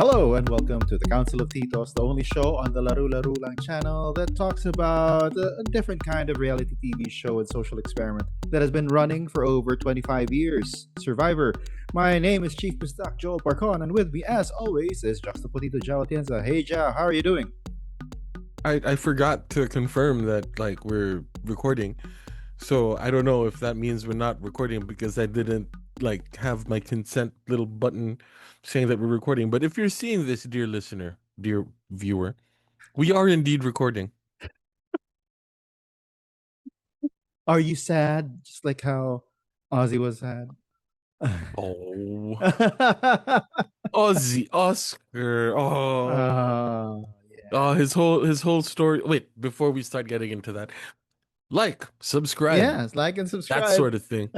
Hello and welcome to the Council of Titos, the only show on the Laro-Laro lang channel that talks about a different kind of reality TV show and social experiment that has been running for over 25 years. Survivor. My name is Chief Pistak Joel Parcon, and with me, as always, is Juxtapolito Jao Atienza. Hey, Jao, how are you doing? I forgot to confirm that we're recording. So I don't know if that means we're not recording because I didn't have my consent little button saying that we're recording. But if you're seeing this, dear listener, dear viewer, we are indeed recording. Are you sad? Just like how Ozzy was sad? Oh, Ozzy Oscar. Oh, Yeah. his whole story. Wait, before we start getting into that, subscribe, Yes, like and that subscribe. sort of thing.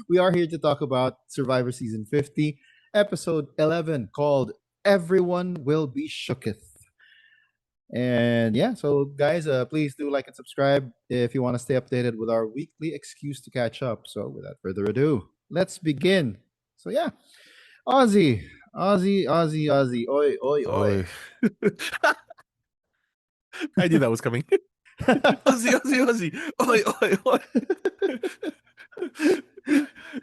We are here to talk about Survivor Season 50, Episode 11, called Everyone Will Be Shooketh. And yeah, so guys, please do like and subscribe if you want to stay updated with our weekly excuse to catch up. So without further ado, let's begin. So yeah, Aussie, Aussie, Aussie, Aussie, oi, oi, oi. Oh, I knew that was coming. Ozzy, Ozzy, Ozzy. Oi, oi, oi.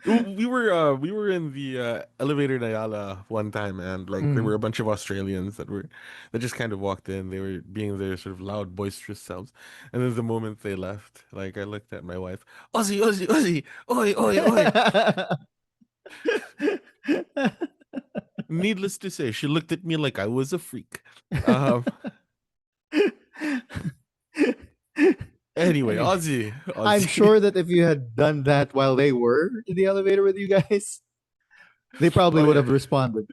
We were in the elevator in Ayala one time, and there were Mm. a bunch of Australians that just kind of walked in. They were being their sort of loud, boisterous selves, and then the moment they left, I looked at my wife, Ozzy, Ozzy, Ozzy, oi, oi, oi. Needless to say, she looked at me like I was a freak. Um. Anyway, Anyway, Ozzy, I'm Ozzy. sure that if you had done that while they were in the elevator with you guys, they probably Oh would yeah. have responded.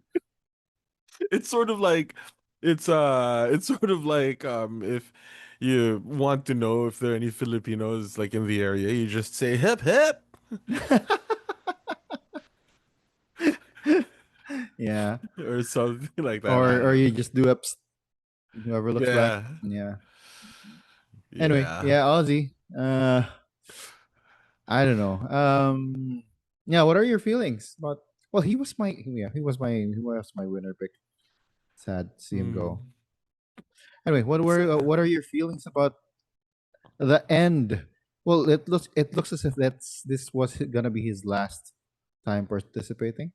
It's sort of like it's sort of like if you want to know if there are any Filipinos in the area, you just say hip hip Yeah, or something like that. I or don't you know. just do up whoever looks back. Yeah. Yeah. Anyway, Yeah. yeah, Ozzy. I don't know. Yeah, what are your feelings about? Well, he was my winner pick. Sad to see him go. Hmm. Anyway, what are your feelings about the end? Well, it looks as if this was gonna be his last time participating.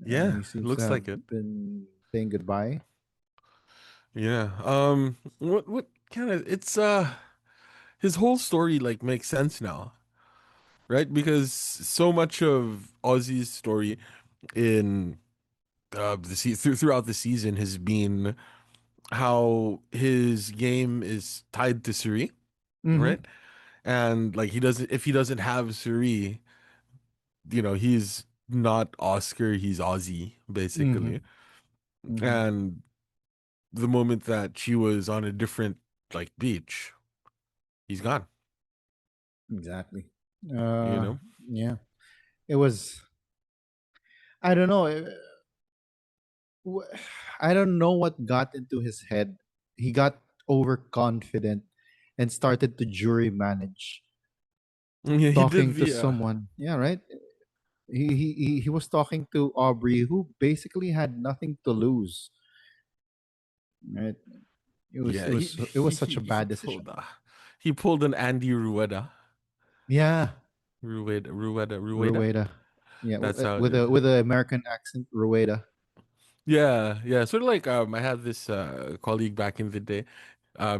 Yeah, He seems to looks have like it. been saying goodbye. Yeah. What kind of it's his whole story makes sense now, right? Because so much of Ozzy's story in throughout the season has been how his game is tied to Suri, Mm-hmm. right? And if he doesn't have Suri, he's not Oscar, he's Ozzy, Mm-hmm. basically. Mm-hmm. And the moment that she was on a different beach, he's gone, Exactly. you Uh, know? yeah. It was. I don't know. I don't know what got into his head. He got overconfident and started to jury manage, Yeah, he talking did to the someone. Yeah, right. He was talking to Aubrey, who basically had nothing to lose. Right. It was yeah, it was it was such a he bad decision. pulled an Andy Rueda. Yeah, Rueda. Rueda. Yeah, That's how it with is. a American accent, Rueda. Yeah, yeah. Sort of I had this colleague back in the day.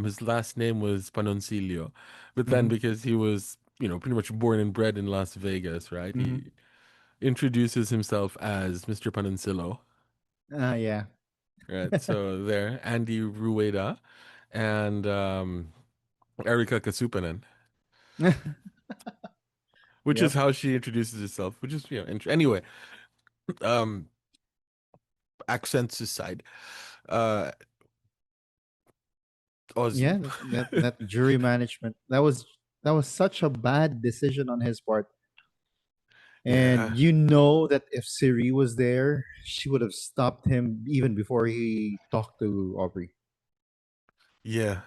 His last name was Panoncillo, but then Mm-hmm. because he was, pretty much born and bred in Las Vegas, right? Mm-hmm. He introduces himself as Mr. Panoncillo, Yeah. right? So there, Andy Rueda and Erica Kasupanen, which is Yep. how she introduces herself, which is, anyway, um, accents aside, uh, Yeah, Ozzy. that jury management. That was such a bad decision on his part. And Yeah, you know that if Siri was there, she would have stopped him even before he talked to Aubrey. yeah.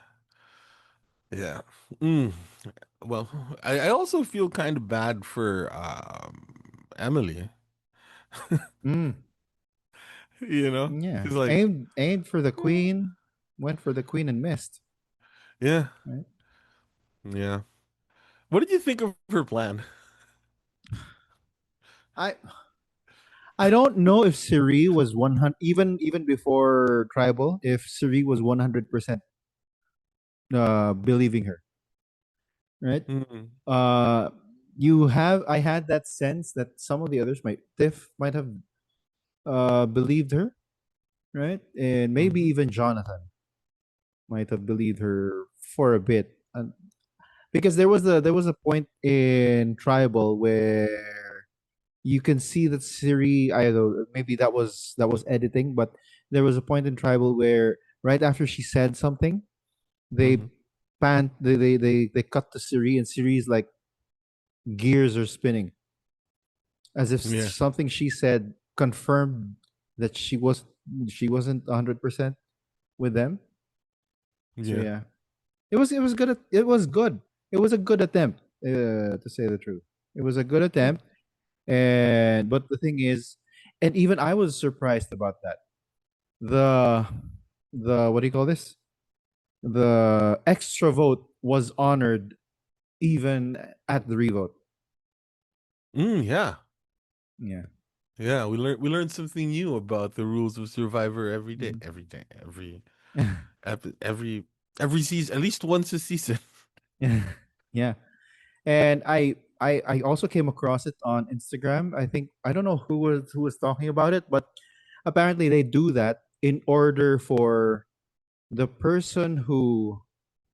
Yeah. Mm. Well, I also feel kind of bad for Emily. Mm. You know, Yeah, because like, aimed for the queen, went for the queen and missed. yeah, Right? yeah. What did you think of her plan? I I don't know if Siri was 100, even before tribal, if Siri was 100% believing her, right? Mm, Uh you have I had that sense that some of the others might Tiff might have believed her, right? And maybe hmm even Jonathan might have believed her for a bit. Because there was a point in tribal where you can see that Siri, I don't know, maybe that was editing, but there was a point in tribal where right after she said something, hmm they they cut to Siri, and Siri's like gears are spinning as if Yeah, something she said confirmed that she wasn't 100% with them. So yeah. yeah, it was good. It was good. It was a good attempt, to say the truth. It was a good Yeah. attempt, and but the thing is, and even I was surprised about that. The the what do you call this? The extra vote was honored even at the revote. Yeah. Yeah. Yeah, we learned something new about the rules of Survivor Mhm. every day, every every season, at least once a season. Yeah. And I also came across it on Instagram. I think I don't know who was talking about it, but apparently they do that in order for the person who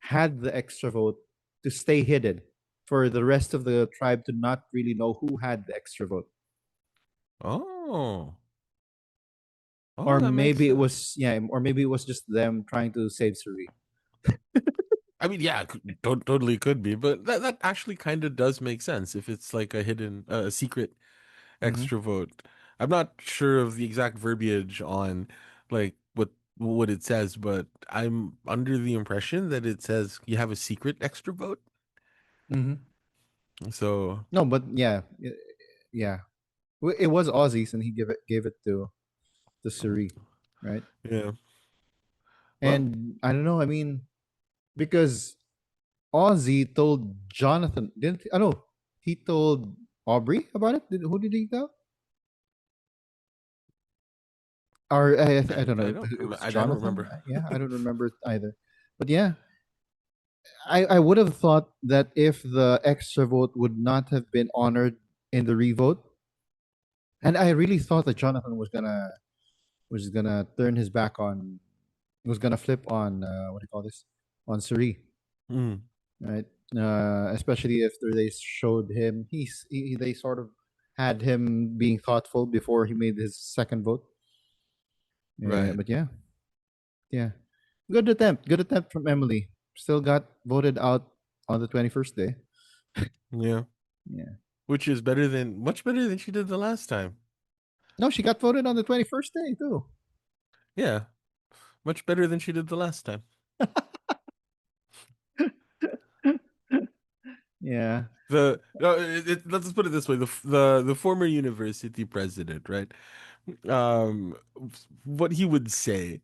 had the extra vote to stay hidden, for the rest of the tribe to not really know who had the extra vote. Oh, oh, Or that makes maybe it sense. was, yeah, or maybe it was just them trying to save Suri. I mean, yeah, totally could be, but that actually kind of does make sense if it's like a hidden, a secret Mm-hmm. extra vote. I'm not sure of the exact verbiage on like what it says, but I'm under the impression that it says you have a secret extra vote. Mm-hmm. So, No, but yeah, yeah, it was Aussies, and he gave it to Suri, right? yeah. Well, And I don't know. I mean, because Ozzy told Jonathan, didn't I know he told Aubrey about it? Who did he tell? Or I don't know. It was I don't Jonathan. remember. Yeah, I don't remember either. But yeah, I would have thought that if the extra vote would not have been honored in the revote, and I really thought that Jonathan was gonna turn his back on, was gonna flip on, what do you call this, on Suri, Mm, right? Especially after they showed him, they sort of had him being thoughtful before he made his second vote. right. But yeah, yeah, good attempt from Emily. Still got voted out on the 21st day. Yeah. Yeah, Which is much better than she did the last time. no, she got voted on the 21st day too. Yeah. Much better than she did the last time. Yeah. The no, let's put it this way: the former university president, right? Um, what he would say,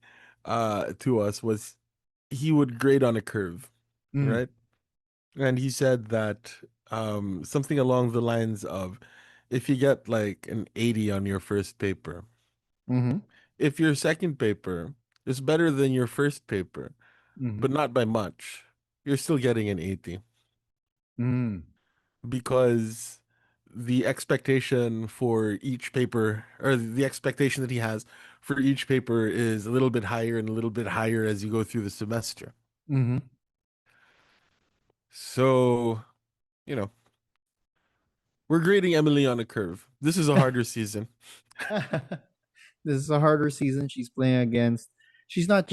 to us was he would grade on a curve, Mm. right? And he said that something along the lines of, if you get like an 80 on your first paper, Mm-hmm. if your second paper is better than your first paper, Mm-hmm. but not by much, you're still getting an 80 Mm. because the expectation for each paper, or the expectation that he has for each paper, is a little bit higher and a little bit higher as you go through the semester. Mm-hmm. So, you know, we're grading Emily on a curve. This is a harder season. This is a harder season she's playing against. She's not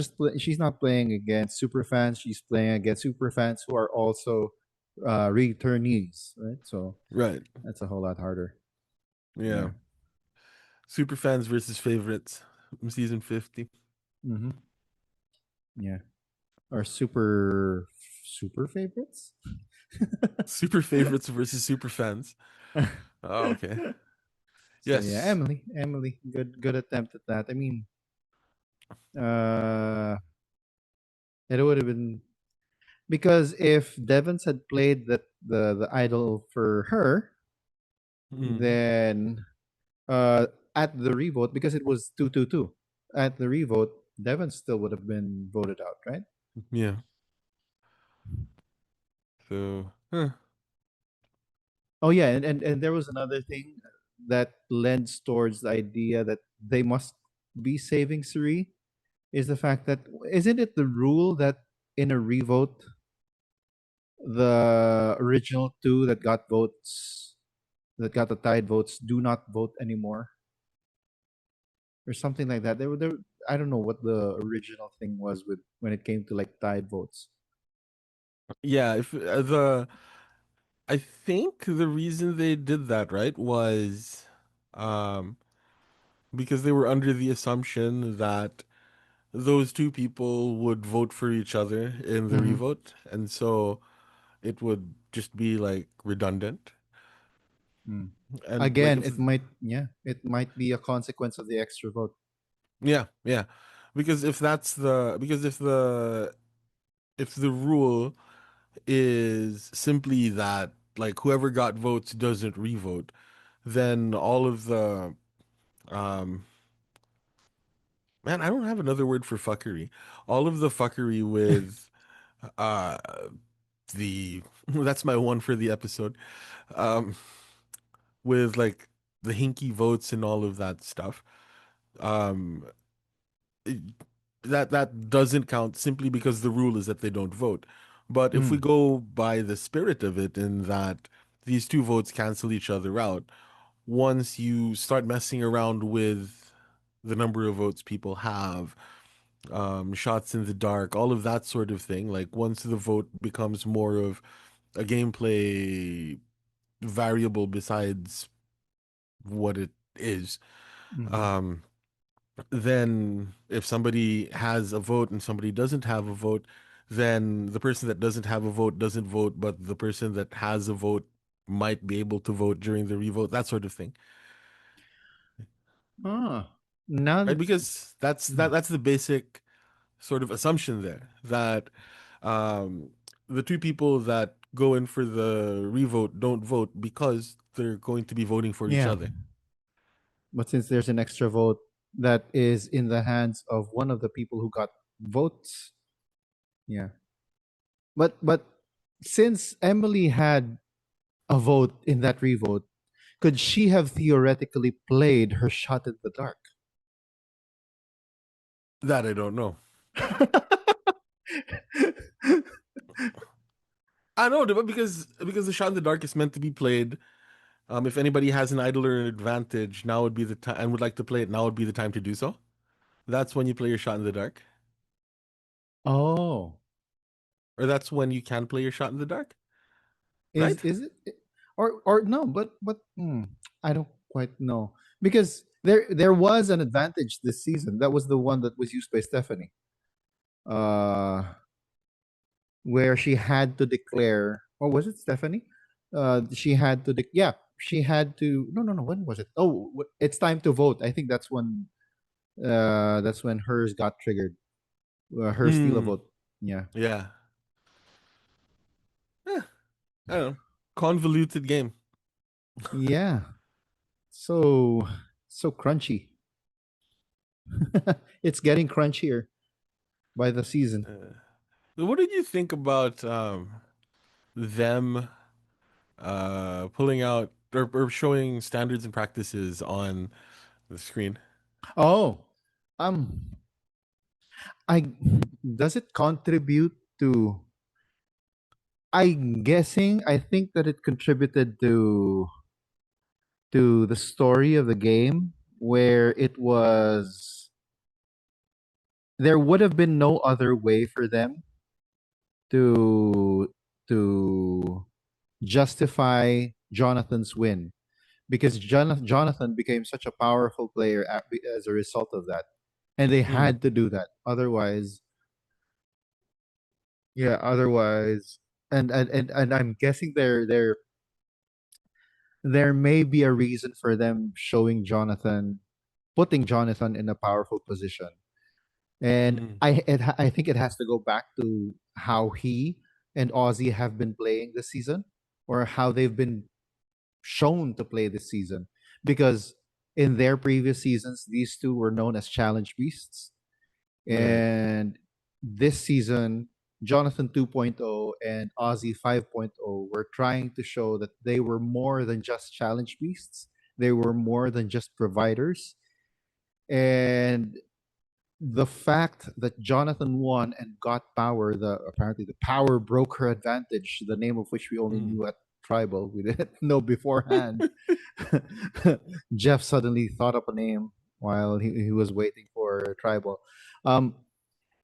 playing against super fans. She's playing against super fans who are also returnees, right? So Right. that's a whole lot harder. Yeah. Yeah. Super fans versus favorites. Season 50. Mm-hmm. Yeah. Our super favorites. Super favorites versus super fans. Oh, okay. So yeah, Yes. Emily, good attempt at that. I mean, uh, it would have been because if Devons had played the idol for her, Mm. then uh at the revote because it was 2-2-2 at the revote, Devons still would have been voted out, right? Yeah. So, huh. Oh yeah, and there was another thing that lends towards the idea that they must be saving Suri is the fact that isn't it the rule that in a revote the original two that got the tied votes do not vote anymore or something like that. There I don't know what the original thing was with when it came to like tied votes. Yeah, if the I think the reason they did that, right, was um because they were under the assumption that those two people would vote for each other in the Mm-hmm. revote, and so it would just be like redundant. Mm. And like Again, if it might be a consequence of the extra vote. yeah, yeah. Because if that's the because if the rule is simply that like whoever got votes doesn't revote, then all of the um man, I don't have another word for fuckery. All of the fuckery with uh the that's my one for the episode. Um with like the hinky votes and all of that stuff. Um it- that doesn't count simply because the rule is that they don't vote. But if we Mm. go by the spirit of it in that these two votes cancel each other out, once you start messing around with the number of votes people have, shots in the dark, all of that sort of thing. Like once the vote becomes more of a gameplay variable besides what it is, Mm-hmm. um, then if somebody has a vote and somebody doesn't have a vote, then the person that doesn't have a vote doesn't vote, but the person that has a vote might be able to vote during the revote, that sort of thing. Ah, now Right? that Because mm. that's the basic sort of assumption there that um, the two people that go in for the revote don't vote because they're going to be voting for each Yeah, other. but since there's an extra vote that is in the hands of one of the people who got votes, yeah. But since Emily had a vote in that revote, could she have theoretically played her shot in the dark? That I don't know. I know but because the shot in the dark is meant to be played. If anybody has an idol or an advantage, now would be the time and would like to play it. Now would be the time to do so. That's when you play your shot in the dark, Oh, or that's when you can play your shot in the dark, is right? is it or no? But I don't quite know because there was an advantage this season. That was the one that was used by Stephanie. Uh, where she had to declare, or was it Stephanie? She had to, yeah, she had to. No, no, no. When was it? Oh, it's time to vote. I think that's when. That's when hers got triggered. Her steal a Mm, vote. Yeah, yeah. Eh, I don't know. Convoluted game. yeah. So so crunchy. It's getting crunchier by the season. Uh, what did you think about them pulling out or showing standards and practices on the screen? Oh, um, I does it contribute to? I'm guessing. I think that it contributed to the story of the game where it was there would have been no other way for them to to justify Jonathan's win because Jonathan became such a powerful player as a result of that, and they Mm. had to do that. Otherwise, yeah, otherwise, and I'm guessing there may be a reason for them showing Jonathan, putting Jonathan in a powerful position. And Mm, I think it has to go back to how he and Ozzy have been playing this season, or how they've been shown to play this season. Because in their previous seasons, these two were known as challenge beasts, right. and this season, Jonathan 2.0 and Ozzy 5.0 were trying to show that they were more than just challenge beasts. They were more than just providers. And the fact that Jonathan won and got power, the apparently the power broker advantage, the name of which we only Mm. knew at Tribal, we didn't know beforehand. Jeff suddenly thought up a name while he was waiting for Tribal. Um,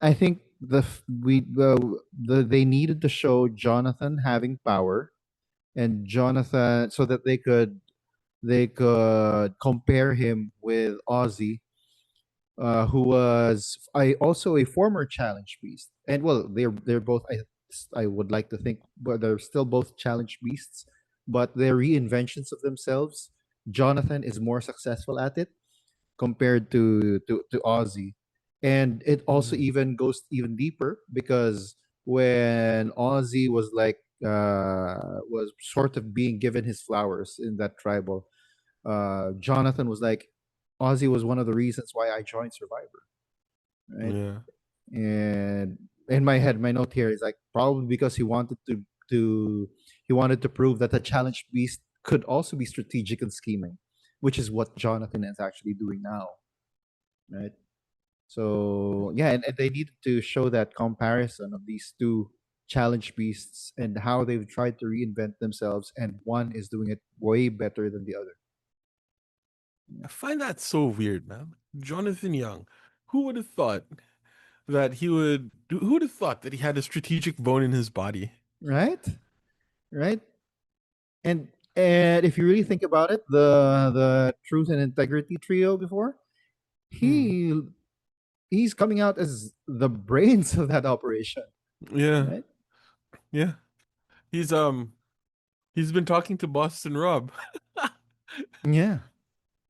I think they needed to show Jonathan having power, and Jonathan, so that they could compare him with Ozzy, who was also a former challenge beast. And well, they're both, I would like to think, but they're still both challenge beasts, but their reinventions of themselves. Jonathan is more successful at it compared to Ozzy. And it also Mm. even goes even deeper, because when Ozzy was sort of being given his flowers in that tribal, Jonathan was like, Ozzy was one of the reasons why I joined Survivor, right? Yeah. And in my head, my note here is like, probably because to he wanted to prove that the challenge beast could also be strategic and scheming, which is what Jonathan is actually doing now, right? So yeah, and they needed to show that comparison of these two challenge beasts and how they've tried to reinvent themselves, and one is doing it way better than the other. I find that so weird, man. Jonathan Young. Who would have thought that he would who would have thought that he had a strategic bone in his body? Right? Right? And if you really think about it, the truth and integrity trio before, Mm. he he's coming out as the brains of that operation, Yeah. right? Yeah. He's he's been talking to Boston Rob. Yeah,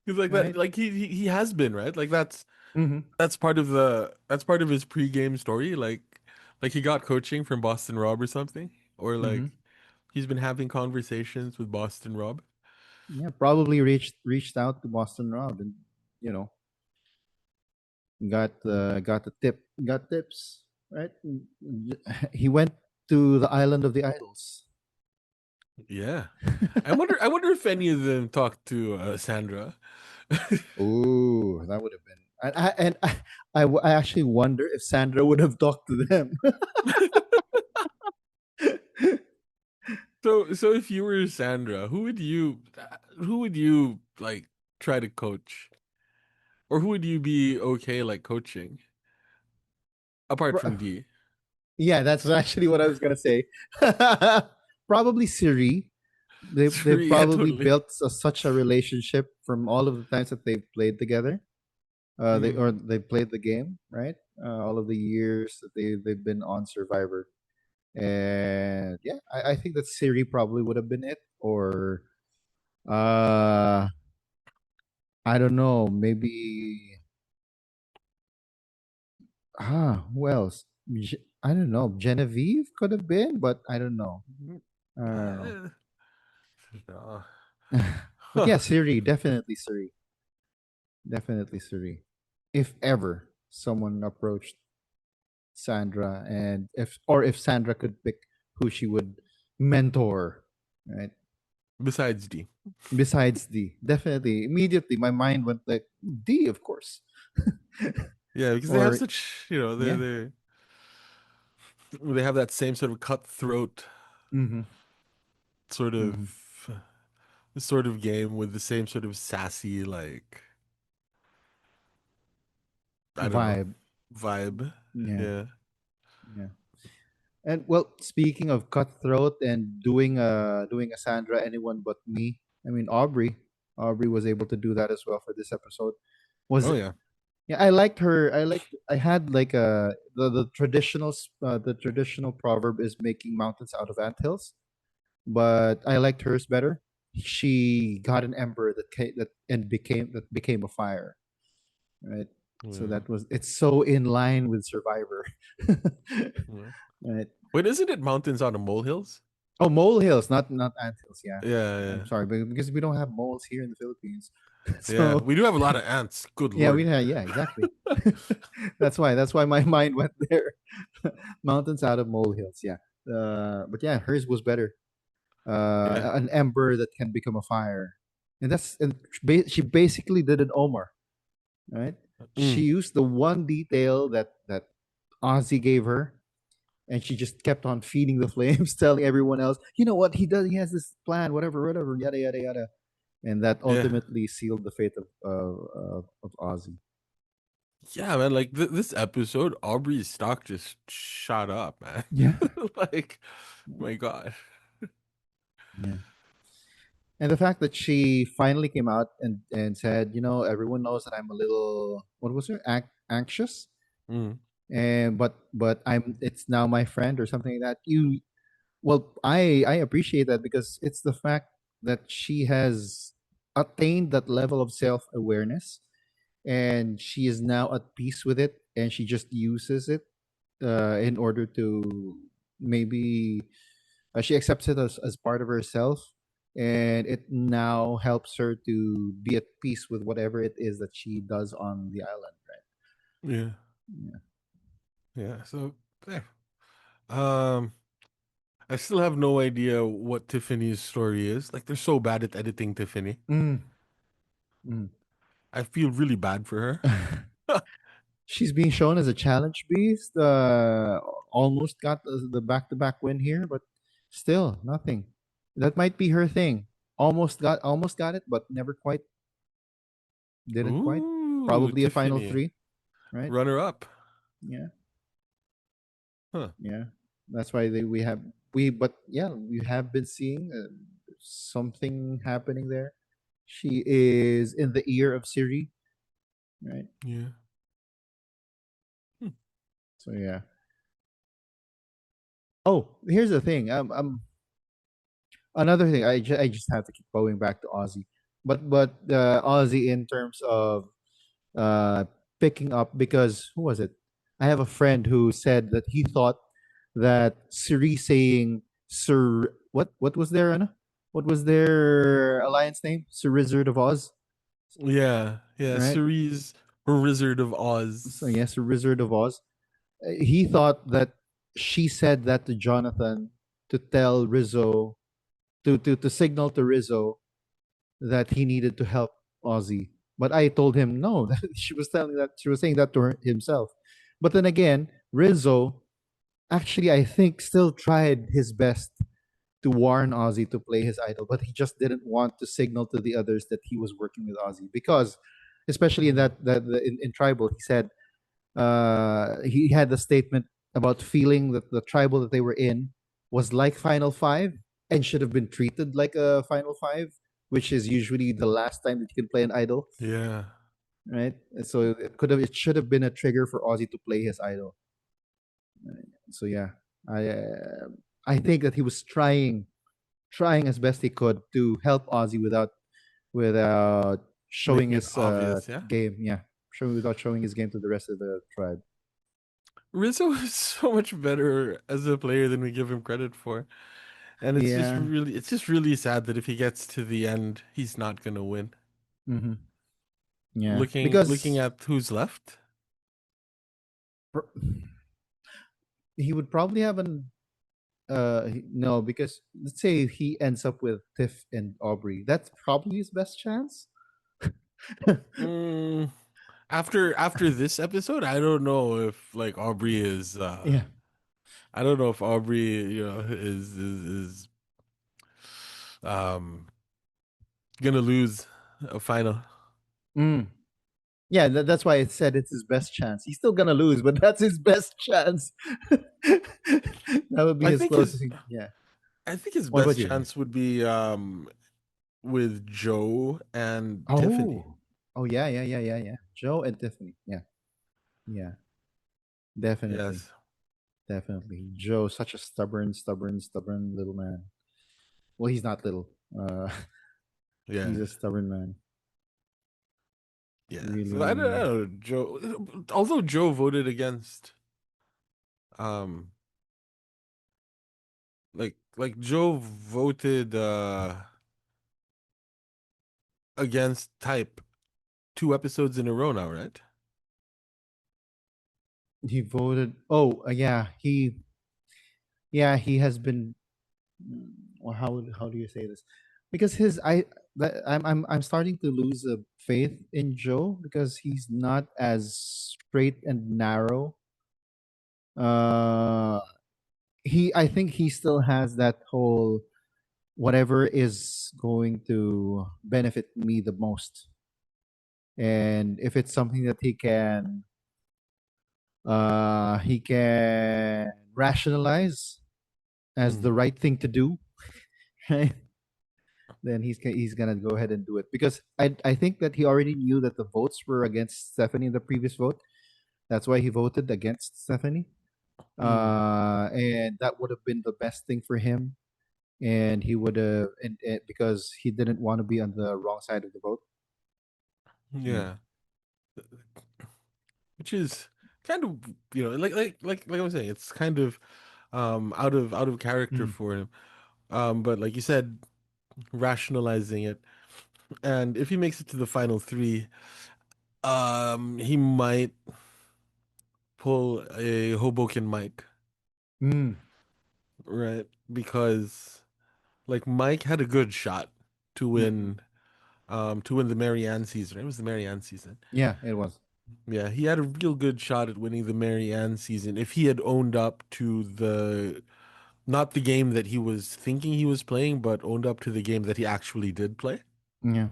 He's like that right. like he has been, right? Like Mm-hmm. that's part of his pre-game story. Like he got coaching from Boston Rob or something. Or Mm-hmm. like he's been having conversations with Boston Rob. Yeah, probably reached out to Boston Rob, and you know got the got tips, right? He went to the island of the idols. Yeah. I wonder if any of them talked to Sandra. Ooh, that would have been. I actually wonder if Sandra would have talked to them. So if you were Sandra, who would you like try to coach? Or who would you be okay like coaching apart from D? Yeah, that's actually what I was gonna say. Probably Siri. They Sure, yeah, probably totally. built such a relationship from all of the times that they've played together. Mm. They played the game, right? All of the years that they've been on Survivor, and yeah, I think that Siri probably would have been it, or uh, I don't know, maybe who else? I don't know. Genevieve could have been, but I don't know. Mhm. I don't know. Uh, no. But yeah, Siri, definitely Siri, definitely Siri. If ever someone approached Sandra, and if Sandra could pick who she would mentor, right? Besides D. Besides D, definitely immediately my mind went like D, of course. Yeah, because they have Or such, you know, yeah. they have that same sort of cutthroat Mm-hmm. sort Mm-hmm. of sort of game with the same sort of sassy like I don't know Vibe. vibe. Yeah. Yeah. Yeah. And well, speaking of cutthroat and doing a Sandra anyone but me, I mean Aubrey was able to do that as well for this episode. Was Oh yeah. Yeah, I liked her. I had like the traditional proverb is making mountains out of anthills, but I liked hers better. she got an ember that became a fire, right? So Yeah. that was it's so in line with Survivor, Yeah. right? Wait, isn't it mountains out of molehills? Oh, molehills, not anthills. Yeah, Yeah, I'm yeah. sorry, but because we don't have moles here in the Philippines, Yeah. so We do have a lot of ants. Good yeah, we lord. had yeah, exactly. That's why my mind went there. Mountains out of molehills. Yeah, but yeah, hers was better. Yeah. An ember that can become a fire, and she basically did an Omar, right? She Mm. used the one detail that Ozzy gave her, and she just kept on feeding the flames, telling everyone else, you know what he does, he has this plan, whatever, yada yada yada, and that Yeah. ultimately sealed the fate of Ozzy. Yeah, man. Like this episode, Aubrey's stock just shot up, man. Yeah, Like, my God. yeah. And the fact that she finally came out and said, everyone knows that I'm a little, what was her, anxious, Mm. and but it's now my friend or something like that. Well, I appreciate that because it's the fact that she has attained that level of self awareness, and she is now at peace with it, and she just uses it in order to maybe she accepts it as part of herself, and it now helps her to be at peace with whatever it is that she does on the island, right? Yeah. Yeah. Yeah. So, yeah. Um, I still have no idea what Tiffany's story is. Like, they're so bad at editing Tiffany. Mm, mm. I feel really bad for her. She's being shown as a challenge beast. Almost got the back-to-back win here, but still nothing. That might be her thing. Almost got it, but never quite. Didn't quite. Ooh, Probably a final Tiffany, three, right? runner up. Yeah, Huh. yeah. That's why but yeah, we have been seeing something happening there. She is in the ear of Siri, right? Yeah. Hmm. So yeah. Oh, here's the thing. Another thing, I just have to keep going back to Aussie, but Aussie in terms of uh, picking up, because who was it? I have a friend who said that he thought that Siri saying Sir what was their what was their alliance name? Sir Wizard of Oz, Yeah. Yeah. right? Cerise, her Wizard of So Oz. yes, Sir Wizard of Oz. He thought that she said that to Jonathan to tell Rizzo to signal to Rizzo that he needed to help Ozzy. But I told him no, that she was saying that to himself. But then again, Rizzo actually I think still tried his best to warn Ozzy to play his idol, but he just didn't want to signal to the others that he was working with Ozzy because, especially in Mm. in Tribal, he said he had the statement about feeling that the Tribal that they were in was like Final Five and should have been treated like a Final Five, which is usually the last time that you can play an idol, Yeah. right? And so it should have been a trigger for Ozzy to play his idol. Right? So yeah, I uh, I think that he was trying as best he could to help Ozzy without showing Making it his obvious. Yeah. game. Yeah, without showing his game to the rest of the tribe. Rizzo is so much better as a player than we give him credit for. And Yeah. it's just really sad that if he gets to the end, he's not gonna win. Hmm. Yeah. Looking Because at who's left. pr- he would probably have no, because let's say he ends up with Tiff and Aubrey. That's probably his best chance. Mm, after this episode, I don't know if like Aubrey is Yeah. I don't know if Aubrey, is um gonna lose a final. Mm. Yeah, that's why it said it's his best chance. He's still gonna lose, but that's his best chance. That would be I his think his closest. Yeah. I think his What about best you? chance would be with Joe and Tiffany. Oh. Oh yeah, yeah, yeah, yeah, yeah. Joe and Tiffany. Yeah. Yeah. Definitely. Yes. Definitely. Joe, such a stubborn little man. Well, he's not little. Uh Yeah. He's a stubborn man. Yeah. So I Really. don't know, Joe. Although Joe voted against, um, like Joe voted against Type 2 episodes in a row now, right? He voted. Oh, yeah. He has been. Well, how do you say this? Because his I that I'm starting to lose a faith in Joe because he's not as straight and narrow. Uh, I think he still has that whole whatever is going to benefit me the most, and if it's something that he can rationalize as Mm. the right thing to do, right? Then he's gonna go ahead and do it because I think that he already knew that the votes were against Stephanie in the previous vote. That's why he voted against Stephanie. Mm. And that would have been the best thing for him. And he would have, and because he didn't want to be on the wrong side of the vote. Yeah. Yeah. Which is kind of, like I was saying, it's kind of out of character Mm. for him. But like you said, rationalizing it, and if he makes it to the final three, he might pull a Hoboken Mike, Mm. right? Because like Mike had a good shot to Mm. win the Marianne season. It was the Marianne season. Yeah, it was. Yeah, he had a real good shot at winning the Marianne season if he had owned up to the not the game that he was thinking he was playing, but owned up to the game that he actually did play, Yeah.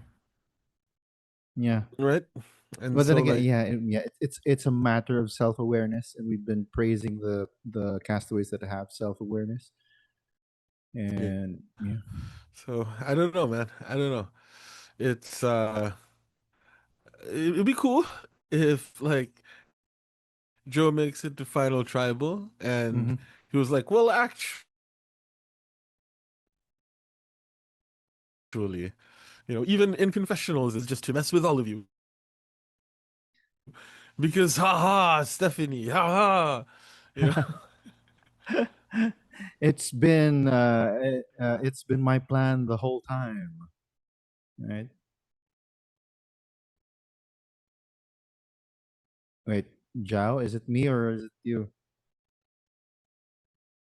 Yeah. right? And But then so again, like, yeah, it's a matter of self awareness, and we've been praising the castaways that have self awareness, yeah. and yeah. So I don't know, man. I don't know. It's it'd be cool if like Joe makes it to final tribal and Hmm. he was like, well, actually, even in confessionals, it's just to mess with all of you. Because haha, Stephanie, haha. You know? It's been my plan the whole time, right? Wait, Zhao, is it me or is it you?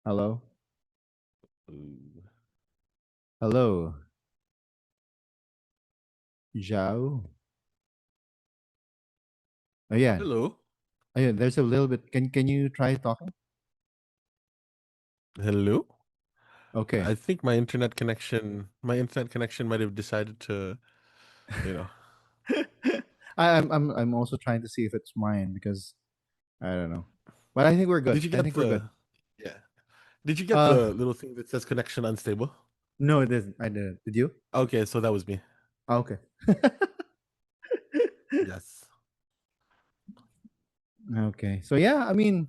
Hello, hello, Zhao. Oh yeah, Hello. oh yeah. There's a little bit. Can you try talking? Hello. Okay. I think my internet connection might have decided to, you know. I'm also trying to see if it's mine because I don't know, but I think we're good. Did you I get think we're good. yeah. Did you get Uh, the little thing that says connection unstable? no, it isn't. I didn't. Did you? Okay, so that was me. Ah, okay. Yes. Okay. So yeah, I mean,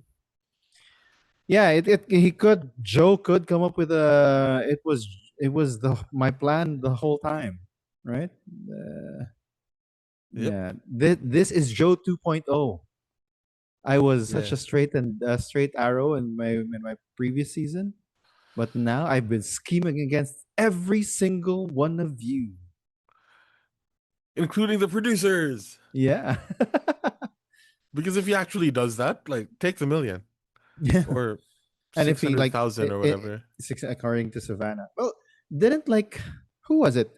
yeah, he could Joe could come up with a it was the my plan the whole time, right? Yep. Yeah, this is Joe 2.0. I was such a Yeah. straight arrow in my previous season, but now I've been scheming against every single one of you. Including the producers. Yeah. Because if he actually does that, like take the million Yeah. or And if six he hundred like thousand or whatever. according to Savannah, well, didn't like who was it?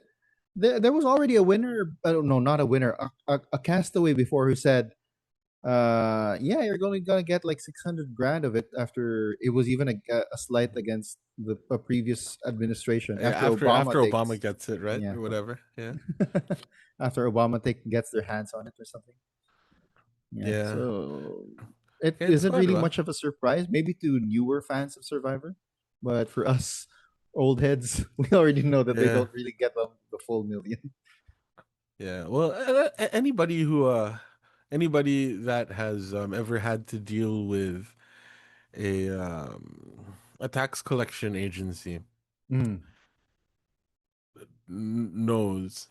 There was already a winner. I don't know, not a winner, a castaway before who said, yeah, you're gonna get like 600 grand of it after it was even a slight against the a previous administration Yeah, after after Obama Obama takes, gets it, right? yeah, Or whatever. Yeah. after Obama gets their hands on it or something. Yeah, Yeah. so it Okay, it's isn't quite really well. much of a surprise, maybe to newer fans of Survivor, but for us old heads, we already know that they Yeah. don't really get the full million. Yeah. Well, anybody that has ever had to deal with a tax collection agency Mm. knows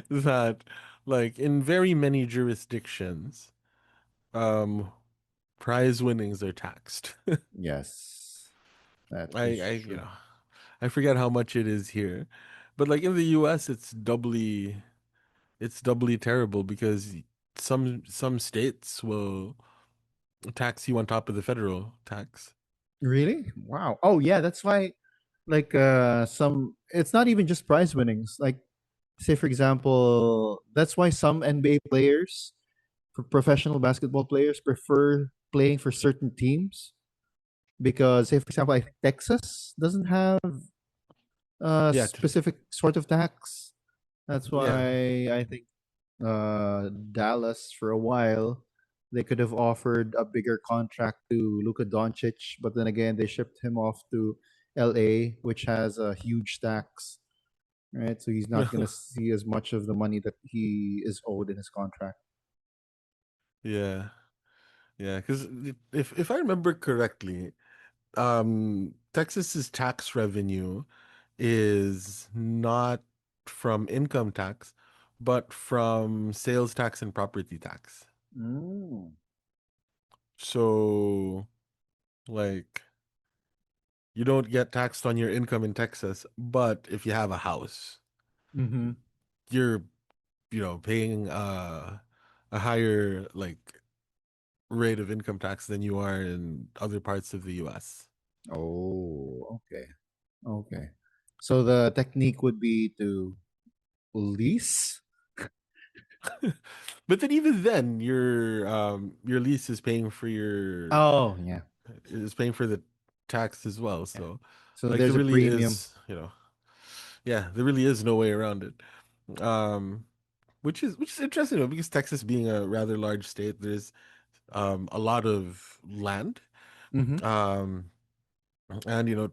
that, like, in very many jurisdictions, um, prize winnings are taxed. Yes, that I, is you true. know, I forget how much it is here, but like in the US, it's doubly terrible because some states will tax you on top of the federal tax. Really? Wow. Oh yeah, that's why like some it's not even just prize winnings. Like say for example, that's why some NBA players, professional basketball players prefer playing for certain teams because say for example, I think Texas doesn't have a Yeah, specific sort of tax. That's yeah. why I think Dallas for a while they could have offered a bigger contract to Luka Doncic, but then again they shipped him off to LA, which has a huge tax, right? So he's not going to see as much of the money that he is owed in his contract. Yeah, yeah. Because if I remember correctly, Texas's tax revenue is not from income tax, but from sales tax and property tax. Mm. So, like, you don't get taxed on your income in Texas, but if you have a house, Mm-hmm. you're, paying a higher like rate of income tax than you are in other parts of the US. Oh, okay. Okay. So the technique would be to lease. But then even then, your lease Oh, yeah. is paying for the tax as well. Yeah. So So like there there's a really premium. is, yeah, there really is no way around it. Which is interesting though, because Texas being a rather large state, there's a lot of land. Mm-hmm. Um and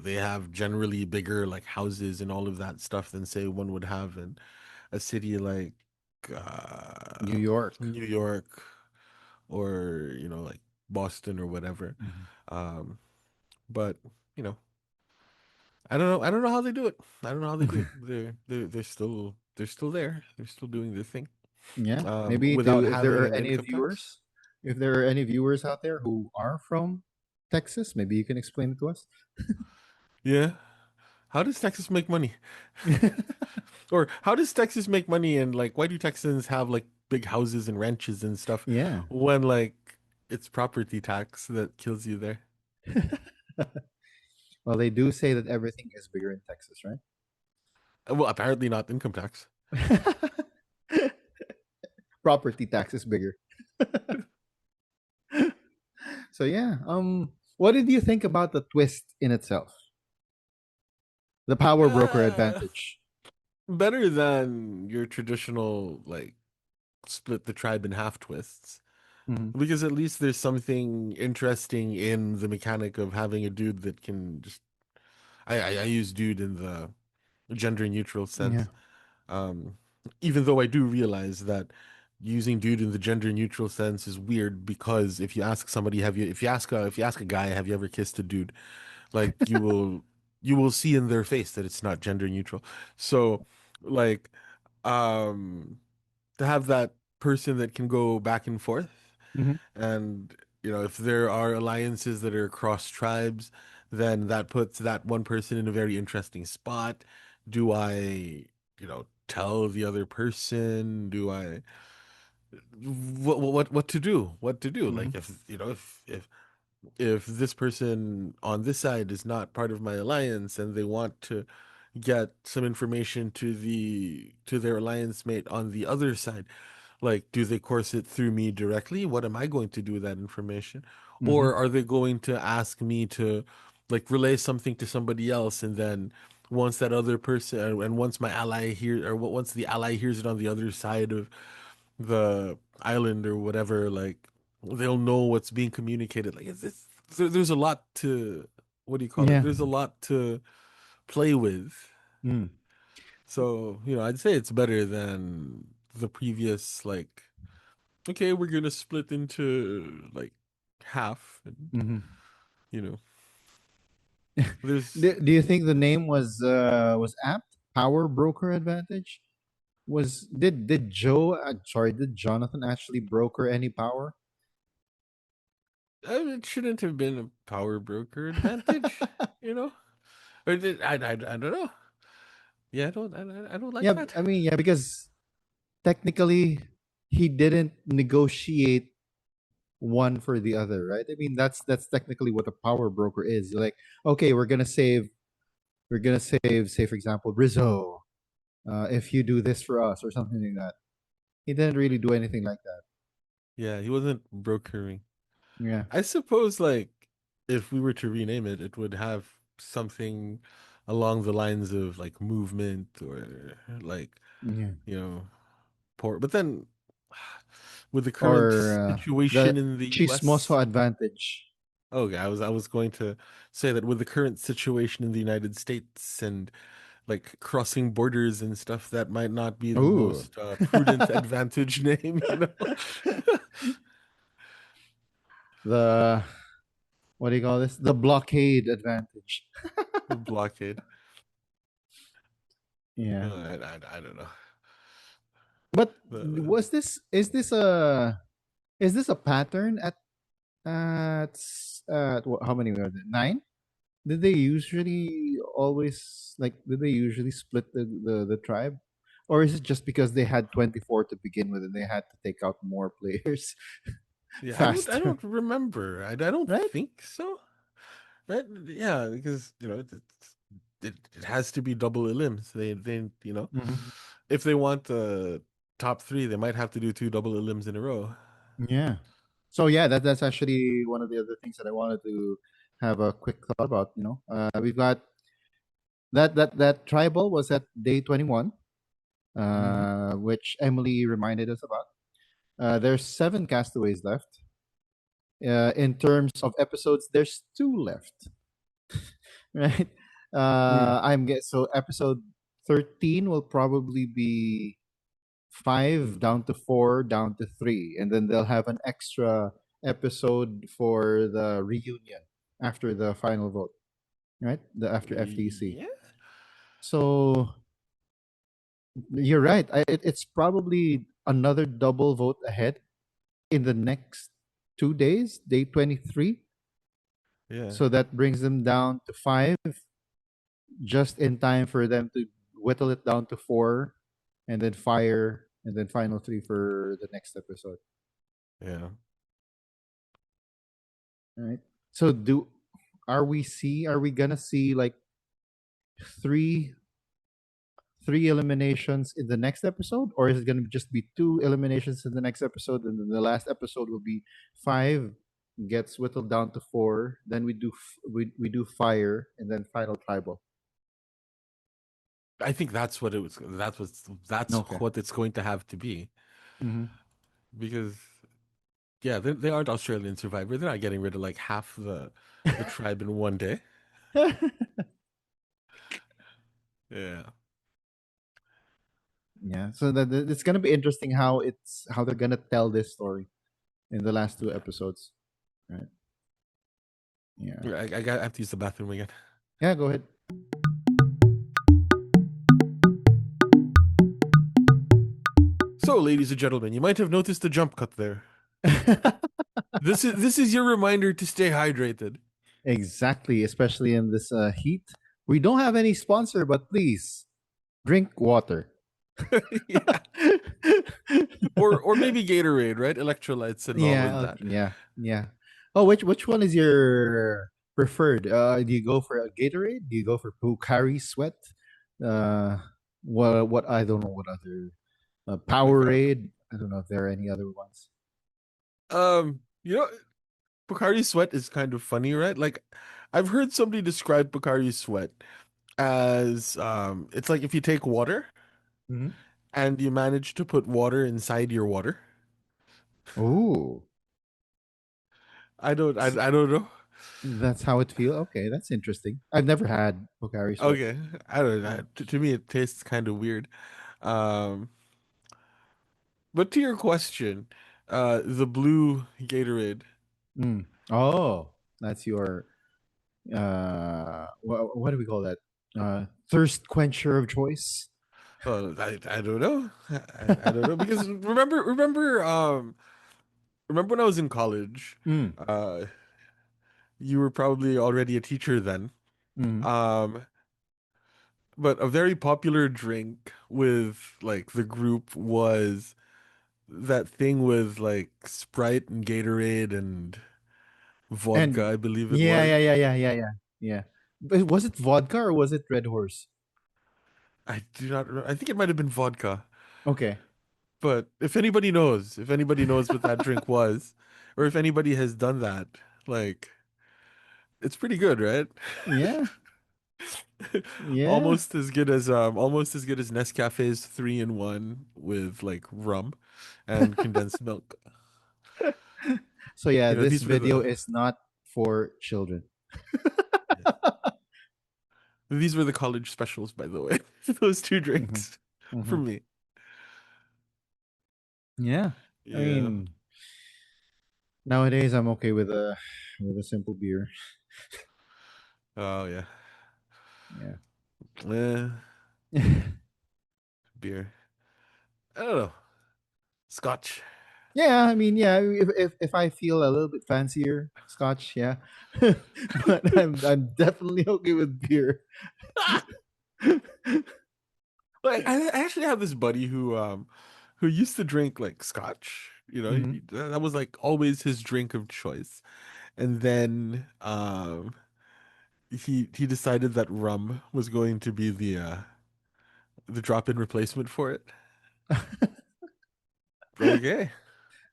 they have generally bigger like houses and all of that stuff than say one would have in a city like New York. New York or like Boston or whatever. Mm-hmm. Um, but you know, I don't know. I don't know how they do it. I don't know how they do it. They're still there. They're still doing their thing. Yeah, maybe Without to if there having are an any income tax. viewers, if there are any viewers out there who are from Texas, maybe you can explain it to us. Yeah. How does Texas make money? Or how does Texas make money? And like, why do Texans have like big houses and ranches and stuff Yeah. when like it's property tax that kills you there? Well, they do say that everything is bigger in Texas, Well, apparently not income tax. right? Property tax is bigger. So yeah, what did you think about the twist in itself? The power broker Uh, advantage. better than your traditional like split the tribe in half twists. Hmm. Because at least there's something interesting in the mechanic of having a dude that can just I use dude in the gender neutral Yeah. sense. Um, Even though I do realize that using dude in the gender neutral sense is weird because if you ask somebody, if you ask a guy, have you ever kissed a dude? Like you will see in their face that it's not gender neutral. So like um to have that person that can go back and forth Hmm. and if there are alliances that are across tribes, then that puts that one person in a very interesting spot. Do I, tell the other person? Do I what to do? What to do? Hmm. Like if this person on this side is not part of my alliance and they want to get some information to their alliance mate on the other side, like, do they course it through me directly? What am I going to do with that information? Hmm. Or are they going to ask me to like relay something to somebody else, and then once that other person and once my ally hear or once the ally hears it on the other side of the island or whatever, like they'll know what's being communicated. Like there's a lot to what do you call it? Yeah. There's a lot to play with. Mm. So, I'd say it's better than the previous, like, okay, we're gonna split into like half and Hmm. you know. There's Do you think the name was apt? Power broker advantage? Was did Joe sorry, did Jonathan actually broker any power? it shouldn't have been a power broker advantage, you know? Or I don't know. Yeah, I don't like Yeah, that. I mean, yeah, because technically he didn't negotiate one for the other, right? I mean, that's technically what a power broker is. You're like, okay, we're gonna save, say for example, Rizzo, if you do this for us or something like that. He didn't really do anything like that. Yeah, he wasn't brokering. Yeah, I suppose like if we were to rename it, it would have something along the lines of like movement or like, yeah. you know, port. But then with the current Or the situation in the US, chismoso advantage. okay, I was going to say that with the current situation in the United States and like crossing borders and stuff, that might not be the Ooh. most prudent advantage name, you know? The what do you call this? The blockade advantage. Blockade. Yeah. I don't know. But The- was this is this a pattern at how many were there? Nine? Did they usually always like did they usually split the tribe? Or is it just because they had 24 to begin with and they had to take out more players Yeah, I faster? don't remember. I don't Right? think so. Right? Yeah, because you know it has to be double elims. They you know Hmm. if they want the top three, they might have to do two double elims in a row. Yeah. So yeah, that's actually one of the other things that I wanted to have a quick thought about. We've got that tribal was at day 21, Hmm. which Emily reminded us about. There's seven castaways left. In terms of episodes, there's two left, right? Mm. So episode 13 will probably be five down to four down to three, and then they'll have an extra episode for the reunion after the final vote, right? The after FTC. Yeah, So you're right. It's probably another double vote ahead in the next 2 days, day 23. yeah, So that brings them down to five, just in time for them to whittle it down to four, and then fire, and then final three for the next episode. yeah. All right. So are we gonna see like three three eliminations in the next episode, or is it gonna just be two eliminations in the next episode, and then the last episode will be five gets whittled down to four, then we do fire, and then final tribal. I think that's what it was. That's Okay. what it's going to have to be Mm-hmm. because yeah, they aren't Australian Survivor. They're not getting rid of like half the tribe in one day. Yeah, Yeah. So it's gonna be interesting how they're gonna tell this story in the last two yeah. episodes. Right. Yeah. I have to use the bathroom again. Yeah. Go ahead. So, ladies and gentlemen, you might have noticed the jump cut there. This is your reminder to stay hydrated. Exactly. Especially in this heat. We don't have any sponsor, but please drink water. Yeah. Or maybe Gatorade, right? Electrolytes and all of Yeah. that. Okay, yeah. Yeah. Oh, which one is your preferred? Do you go for a Gatorade? Do you go for Pocari Sweat? Uh, what I don't know what other Powerade. I don't know if there are any other ones. You know, Pocari Sweat is kind of funny, right? Like I've heard somebody describe Pocari Sweat as it's like if you take water Hmm. and you manage to put water inside your water. Oh, I don't know. that's how it feels. Okay, that's interesting. I've never had Pocari Sweat. Okay. I don't Yeah. know. To me it tastes kind of weird. Um but to your question, the blue Gatorade. Mm. Oh, that's your. what do we call that? Thirst quencher of choice. I don't know. I don't know because remember when I was in college, Mm, uh you were probably already a teacher then. mm. Um but a very popular drink with like the group was that thing with like Sprite and Gatorade and vodka, And I believe it yeah, was. yeah, yeah, yeah, yeah, yeah, yeah. But was it vodka or was it Red Horse? I do not I think it might have been vodka. Okay. But if anybody knows what that drink was, or if anybody has done that, like it's pretty good, right? Yeah, yeah. Almost as good as Nescafe's 3-in-1 with like rum and condensed milk. So yeah, You know, this these were video the is not for children. yeah. These were the college specials, by the way. Those two Hmm. drinks for Hmm. me. Yeah, I Yeah. mean, nowadays I'm okay with a simple beer. Oh yeah. Yeah. Eh, beer. I don't know. Scotch. Yeah, I mean, yeah, if I feel a little bit fancier, Scotch, yeah. But I'm definitely okay with beer. Like I actually have this buddy who used to drink like scotch. You know, Hmm. that was like always his drink of choice. And then he decided that rum was going to be the drop-in replacement for it. Okay,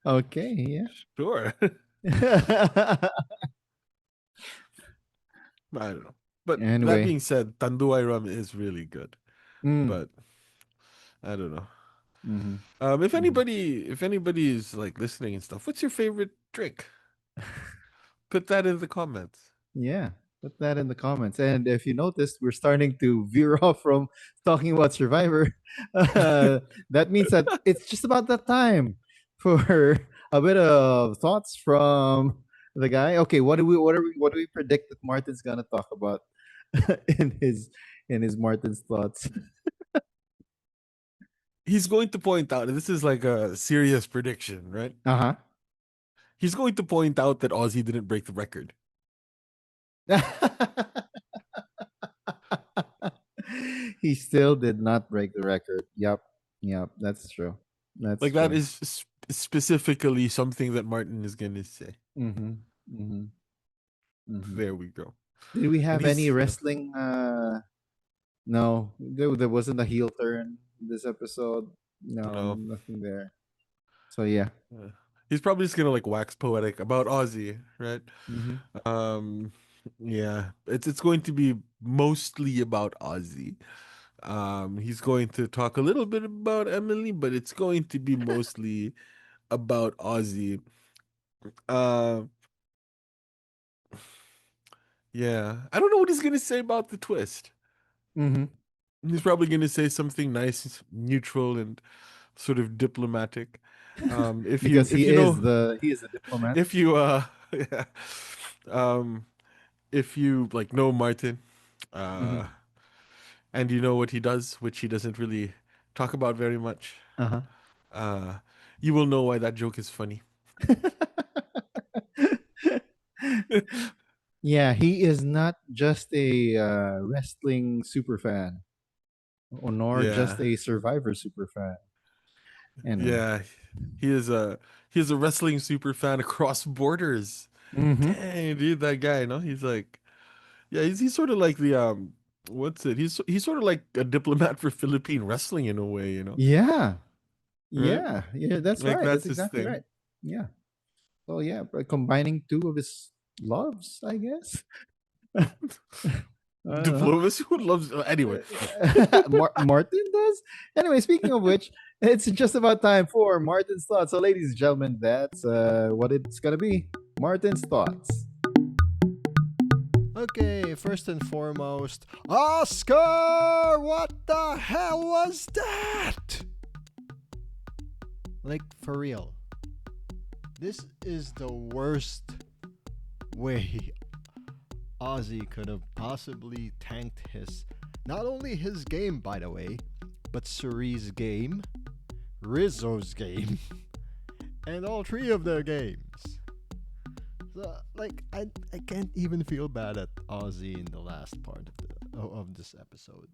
Okay, sure. yeah. I don't know. But that Anyway. being said, Tanduay rum is really good. Mm. But I don't know. Hmm. Hmm. If anybody is like listening and stuff, what's your favorite drink? Put that in the comments. Yeah, put that in the comments. And if you noticed, we're starting to veer off from talking about Survivor. That means that it's just about that time for a bit of thoughts from the guy. Okay, what do we predict that Martin's gonna talk about in his Martin's thoughts? He's going to point out, and this is like a serious prediction, right? Uh He's going to point out that Ozzy didn't break the record. huh. He still did not break the record. Yep. Yep. That's true. That's Like that true. is specifically something that Martin is going to say. Mm-hmm. Mm-hmm. Mm-hmm. There we go. Did we And have any he's wrestling? No, there wasn't a heel turn this episode. No, no, nothing there. So yeah. uh, he's probably just gonna like wax poetic about Ozzy, right? Mm-hmm. Um, yeah, it's going to be mostly about Ozzy. He's going to talk a little bit about Emily, but it's going to be mostly about Ozzy. Uh, yeah, I don't know what he's gonna say about the twist. Mm-hmm. He's probably gonna say something nice, neutral, and sort of diplomatic. Because If you know he is a diplomat. if you yeah, um if you like know Martin, Mm-hmm. uh, and you know what he does, which he doesn't really talk about very much, Uh-huh. uh, you will know why that joke is funny. Yeah, he is not just a wrestling super fan, or nor just Yeah, a Survivor super fan. Anyway. yeah, he is a he is a wrestling super fan across borders. Mm-hmm. Dang, dude, that guy, no, he's like, yeah, he's sort of like the what's it? He's sort of like a diplomat for Philippine wrestling in a way, you know, Yeah. right? Yeah. Yeah. That's Like right. That's that's his exactly thing. right. Yeah. So yeah, but combining two of his loves, I guess. I don't know. Diplomacy, who loves anyway. Martin does. Anyway, speaking of which, it's just about time for Martin's thoughts. So, ladies and gentlemen, that's what it's gonna be. Martin's thoughts. Okay, first and foremost, Oscar! What the hell was that? Like, for real. This is the worst way Ozzy could have possibly tanked his, not only his game, by the way, but Suri's game, Rizzo's game, and all three of their games. So, like, I can't even feel bad at Ozzy in the last part of this episode.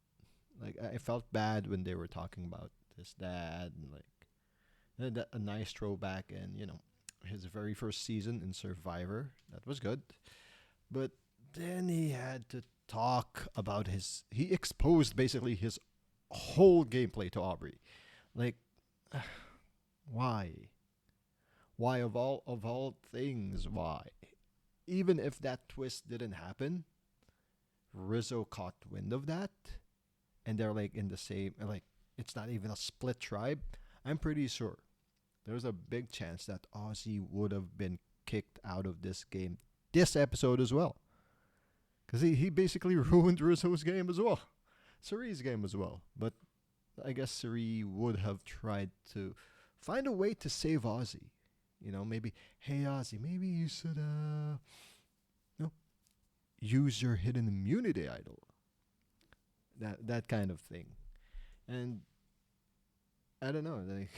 Like, I felt bad when they were talking about his dad and like a nice throwback and his very first season in Survivor. That was good, but then he had to talk about he exposed basically his whole gameplay to Aubrey. Like, why? Why of all things? Why? Even if that twist didn't happen, Rizzo caught wind of that, and they're like in the same like it's not even a split tribe. I'm pretty sure there's a big chance that Ozzy would have been kicked out of this game this episode as well. Because he basically ruined Rizzo's game as well. Suri's game as well. But I guess Suri would have tried to find a way to save Ozzy. Maybe, hey Ozzy, maybe you should no, use your hidden immunity idol. That kind of thing. And I don't know, like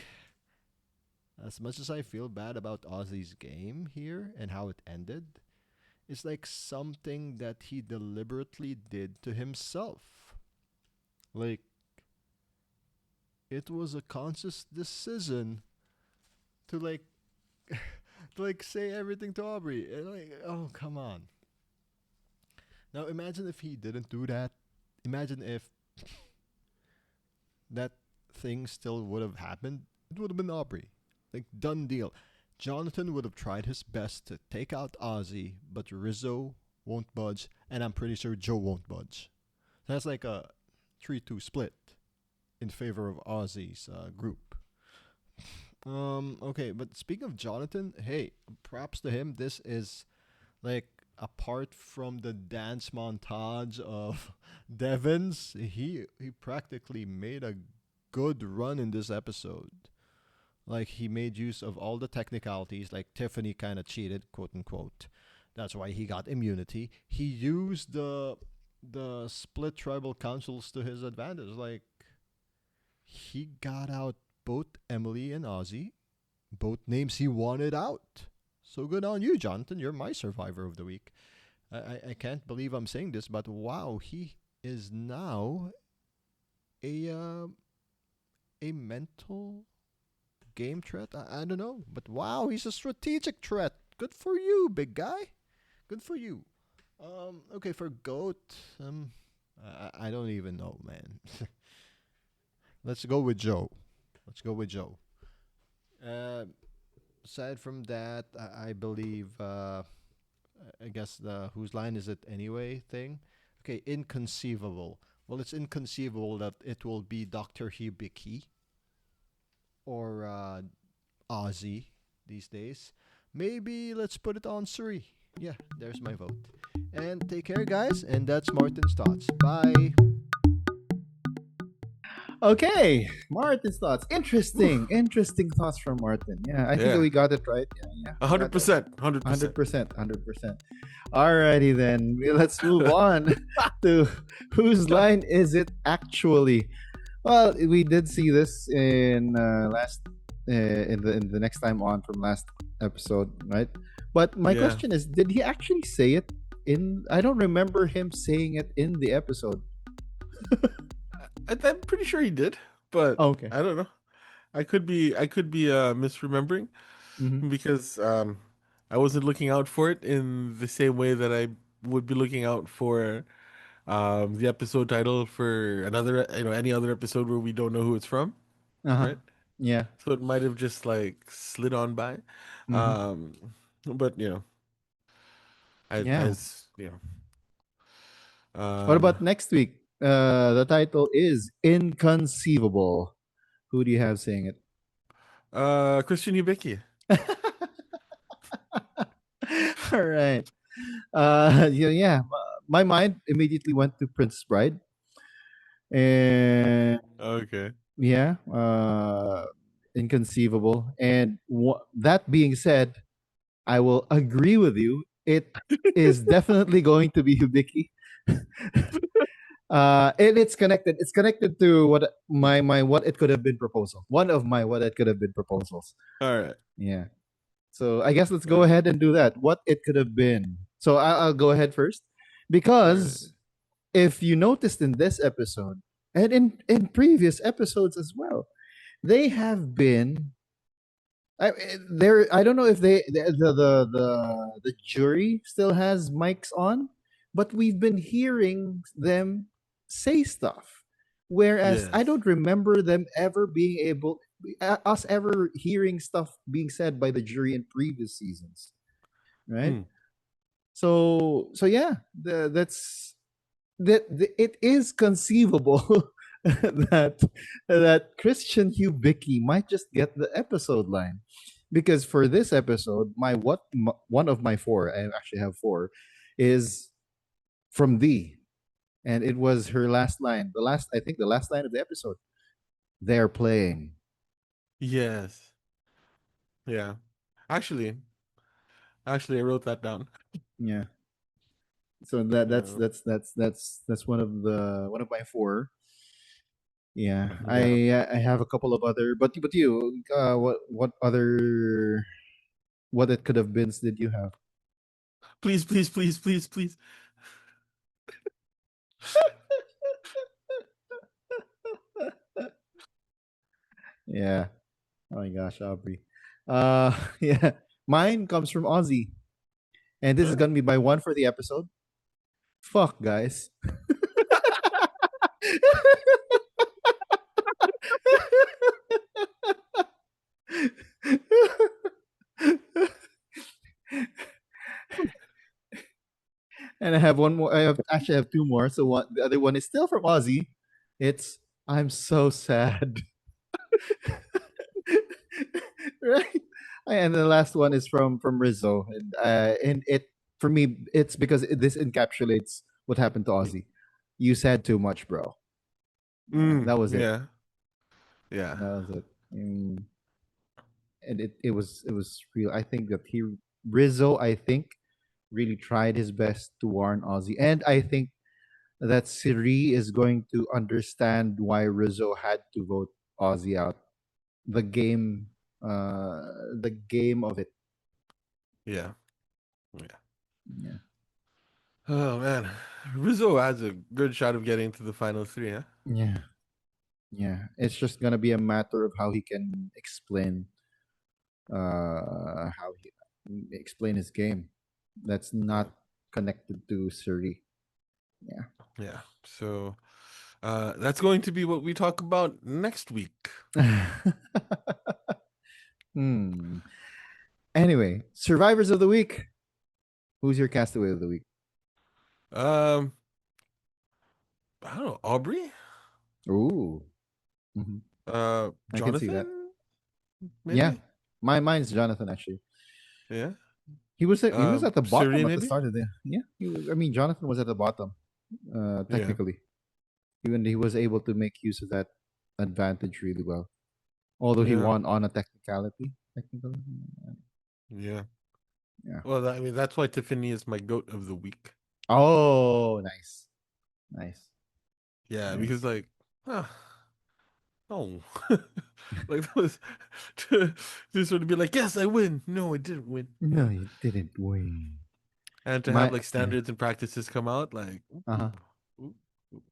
as much as I feel bad about Ozzy's game here and how it ended, it's like something that he deliberately did to himself. Like, it was a conscious decision to like to like say everything to Aubrey. And like, oh come on. Now imagine if he didn't do that. Imagine if that thing still would have happened. It would have been Aubrey. Like, done deal. Jonathan would have tried his best to take out Ozzy, but Rizzo won't budge, and I'm pretty sure Joe won't budge. That's like a 3-2 split in favor of Ozzy's group. Okay, but speaking of Jonathan, hey, props to him. This is like apart from the dance montage of Devon's, he practically made a good run in this episode. Like, he made use of all the technicalities, like Tiffany kind of cheated, quote unquote. That's why he got immunity. He used the split tribal councils to his advantage. Like, he got out both Emily and Ozzy, both names he wanted out. So good on you, Jonathan. You're my survivor of the week. I can't believe I'm saying this, but wow, he is now a mental game threat. I don't know, but wow, he's a strategic threat. Good for you, big guy. Good for you. Okay, for goat, I don't even know, man. Let's go with Joe. Let's go with Joe. Aside from that, I believe. I guess the whose line is it anyway thing. Okay, inconceivable. Well, it's inconceivable that it will be Dr. Hibiki or Ozzy these days. Maybe let's put it on Suri. Yeah, there's my vote. And take care, guys. And that's Martin's thoughts. Bye. Okay, Martin's thoughts. Whew. Interesting thoughts from Martin. Yeah, I think Yeah, we got it right. Yeah, a we hundred got that. percent, 100%. 100%, 100%. Alrighty then, let's move on to whose line is it actually? Well, we did see this in last in the next time on from last episode, right? But my Yeah, question is, did he actually say it in? I don't remember him saying it in the episode. I'm pretty sure he did, but Oh, okay. I don't know. I could be misremembering Mm-hmm. because I wasn't looking out for it in the same way that I would be looking out for the episode title for another, any other episode where we don't know who it's from, Uh huh. right? Yeah. So it might have just like slid on by. Mm-hmm. Um, but Yeah. as What about next week? The title is Inconceivable. Who do you have saying it? Christian Hibiki. All right. Yeah, yeah. My mind immediately went to Princess Bride, and Okay. yeah, inconceivable. And that being said, I will agree with you. it is definitely going to be Hibiki. It's connected. It's connected to what my what it could have been proposal. One of my what it could have been proposals. All right. Yeah. So I guess let's All go right. ahead and do that. What it could have been. So I'll go ahead first All right. because if you noticed in this episode and in previous episodes as well, they have been. There, I don't know if the jury still has mics on, but we've been hearing them say stuff. Whereas I Yes. don't remember them ever being able, us ever hearing stuff being said by the jury in previous seasons, right? Hmm. So yeah, it is conceivable that Christian Hubicki might just get the episode line, because for this episode, one of my four, I actually have four, is from D, and it was her last line. I think the last line of the episode. They're playing. Yes. Yeah. Actually, I wrote that down. Yeah. So Yeah. that's one of my four. Yeah, Yeah. I have a couple of other, but you, what other what it could have been did you have? Please, please, please, please, please. Yeah. Oh my gosh, Aubrey. Yeah. Mine comes from Ozzy, and this is gonna be my one for the episode. Fuck, guys. And I have one more. Actually have two more. So the other one is still from Ozzy. It's I'm so sad. Right. And the last one is from Rizzo, and it for me it's because this encapsulates what happened to Ozzy. You said too much, bro. That was it. Yeah. Yeah. That was it. And it was real. I think that Rizzo, I think, really tried his best to warn Ozzy, and I think that Siri is going to understand why Rizzo had to vote Ozzy out. The game, the game of it. Yeah. Yeah. Yeah. Oh man. Rizzo has a good shot of getting to the final three, huh? Yeah. Yeah. It's just gonna be a matter of how he can how he explain his game. That's not connected to Siri. Yeah. Yeah. So that's going to be what we talk about next week. Hmm. Anyway, survivors of the week. Who's your castaway of the week? Um I don't know, Aubrey? Ooh. Mhm. I can see that. Jonathan? Yeah. Maybe? Mine's Jonathan actually. Yeah. He was at the Siri bottom at the maybe? start of the yeah. I mean Jonathan was at the bottom. Yeah. Technically. Even he was able to make use of that advantage really well. Although he Yeah. won on a technicality. Technically. Yeah. Yeah. Well, I mean, that's why Tiffany is my goat of the week. Oh, nice. Nice. Yeah, Nice. because like, ah, oh, like that was to sort of be like, yes, I win. No, I didn't win. No, you didn't win. And to have My like yeah. standards and practices come out, like, Uh-huh. ooh, ooh,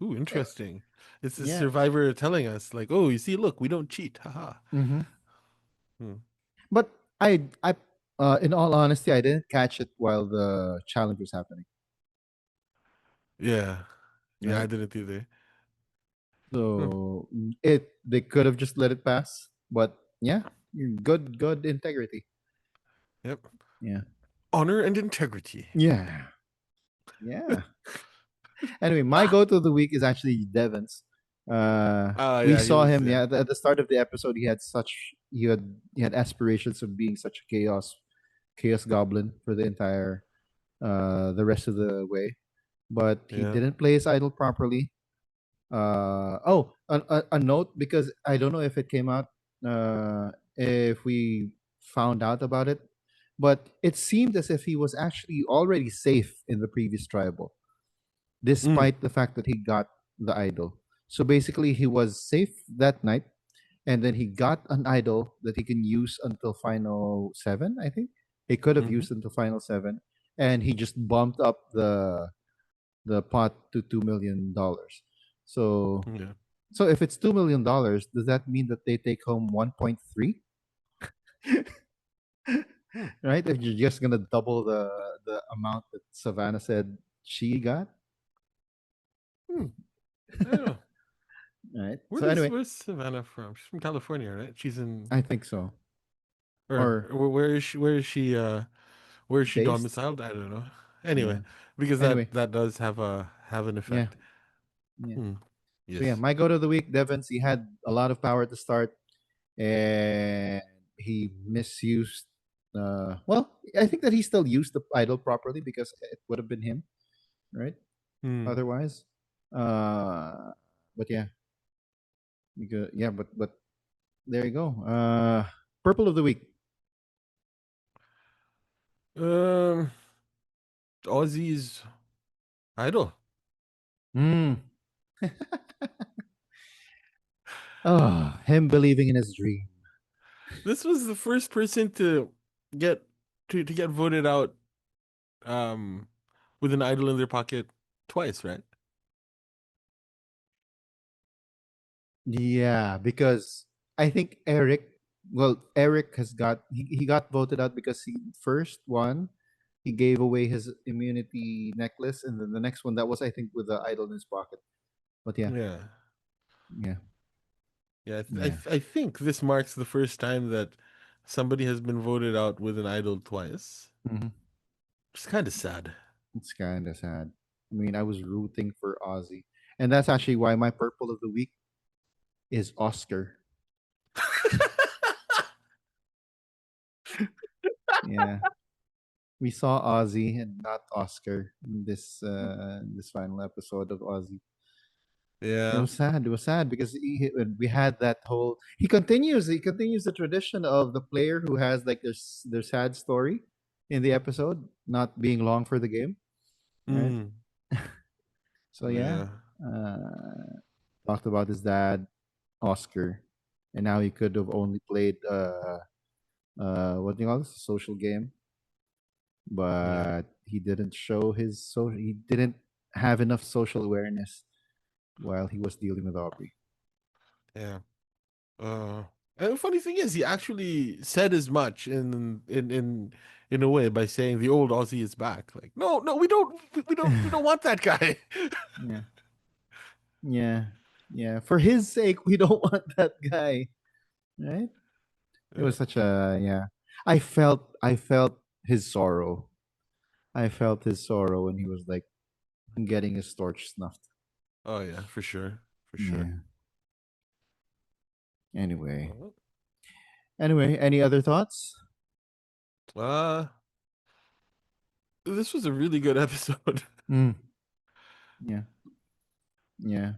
ooh, interesting. It's the Yeah. survivor telling us, like, oh, you see, look, we don't cheat. Haha. Mm-hmm. Hmm. But I in all honesty, I didn't catch it while the challenge was happening. Yeah. Yeah, I Right? didn't either. Hmm. So they could have just let it pass. But yeah, good integrity. Yep. Yeah. Honor and integrity. Yeah. Yeah. Anyway, my go-to of the week is actually Devon's. Ah, We yeah, he saw was, him. yeah. Yeah, at the start of the episode, he had aspirations of being such a chaos goblin for the entire the rest of the way, but he Yeah. didn't play his idol properly. A note, because I don't know if it came out, if we found out about it, but it seemed as if he was actually already safe in the previous tribal, Mm. despite the fact that he got the idol. So basically, he was safe that night, and then he got an idol that he can use until final seven. I think he could have Hmm. used until final seven, and he just bumped up the pot to $2 million. So Yeah. so if it's $2 million, does that mean that they take home 1.3? Hmm. Right? If you're just gonna double the amount that Savannah said she got, Hmm. I don't know. right? Where So does anyway, where's Savannah from? She's from California, right? She's in I think so. or Or where is she? Where is she based, domiciled? I don't know. Anyway, yeah. because Anyway, that does have an yeah, effect. yeah. Hmm. So yeah, Yes. my go to the week, Devons. He had a lot of power to start, and he misused. Well, I think that he still used the idol properly because it would have been him, right? Hmm. Otherwise, uh, but yeah, yeah, but there you go. Purple of the week. Um, Aussie's idol. Mm. Oh, him believing in his dream. This was the first person to get to get voted out with an idol in their pocket twice, right? Yeah, because I think Eric. Well, Eric he got voted out because he first one he gave away his immunity necklace, and then the next one that was I think with the idol in his pocket. But yeah, Yeah. yeah, Yeah, yeah. I think this marks the first time that somebody has been voted out with an idol twice. Hmm. It's kind of sad. It's kind of sad. I mean, I was rooting for Ozzy, and that's actually why my purple of the week is Oscar. Yeah, we saw Ozzy and not Oscar in this final episode of Ozzy. It Yeah. was sad. It was sad because we had that whole. He continues the tradition of the player who has like their sad story in the episode, not being long for the game, right? Mm. So yeah, Yeah. talked about his dad, Oscar, and now he could have only played what do you call this? Social game, Yeah. but he didn't show his social. He didn't have enough social awareness while he was dealing with Aubrey. Yeah. Uh, and the funny thing is, he actually said as much in a way by saying the old Aussie is back. Like, no, no, we don't want that guy. Yeah. Yeah. Yeah. For his sake, we don't want that guy. Right? It Yeah. was such a yeah. I felt his sorrow. I felt his sorrow when he was like getting his torch snuffed. Oh yeah, for sure, for sure. Yeah. Anyway. Uh, Anyway, any other thoughts? uh, this was a really good episode. Mm. Yeah. Yeah.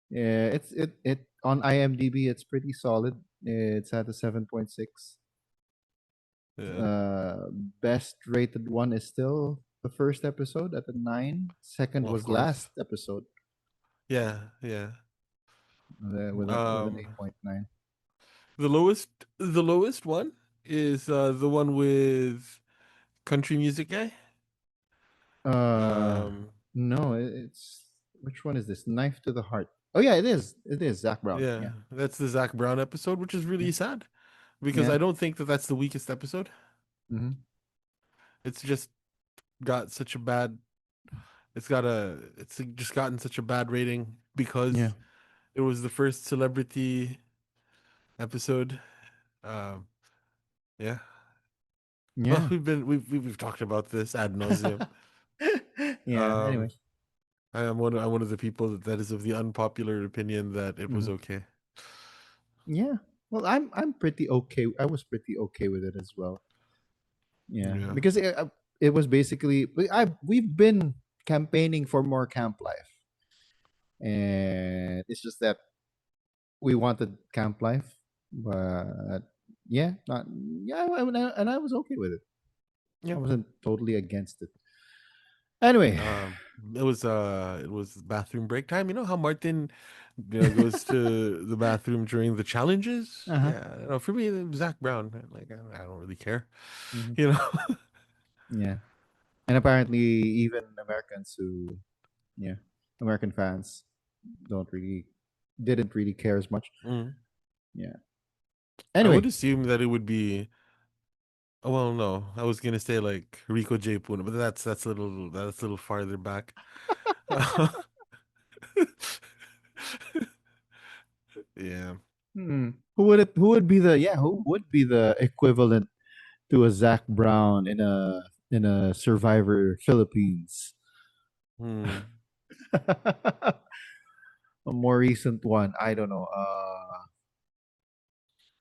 Yeah. It on IMDb it's pretty solid. It's at a 7.6. Yeah, Uh Best rated one is still the first episode at a 9. Second well, of was course. last episode Yeah, yeah. with an Um, 8.9. the lowest one is the one with country music guy. Uh, Um, no, it's which one is this? Knife to the Heart. Oh yeah, it is. It is Zach Brown. yeah, Yeah, that's the Zach Brown episode, which is yeah, really sad because yeah. I don't think that that's the weakest episode. Hmm. It's just got such a bad. It's just gotten such a bad rating Yeah, because it was the first celebrity episode. Um, yeah. Well, yeah, we've talked about this ad nauseum. yeah. Um, Anyway, I'm one of the people that is of the unpopular opinion that it was hmm, okay. yeah. Well, I'm pretty okay. I was pretty okay with it as well. Yeah, Yeah. because it was basically we've been campaigning for more camp life, and it's just that we wanted camp life, but yeah, not yeah, and I was okay with it. I Yeah. wasn't totally against it. Anyway. It was bathroom break time. You know how Martin, goes to the bathroom during the challenges. Uh-huh. Yeah, for me, Zach Brown. Like I don't really care. Mhm. You know. Yeah. And apparently, even Americans who, yeah, American fans don't really, didn't really care as much. Mm. Yeah. I would Anyway. assume that it would be. Oh, well, no, I was gonna say like Rico J. Puna, but that's a little farther back. Yeah. Who would it? Who would be the? Yeah. Who would be the equivalent to a Zach Brown in a Survivor Philippines? Hmm. A more recent one. I don't know.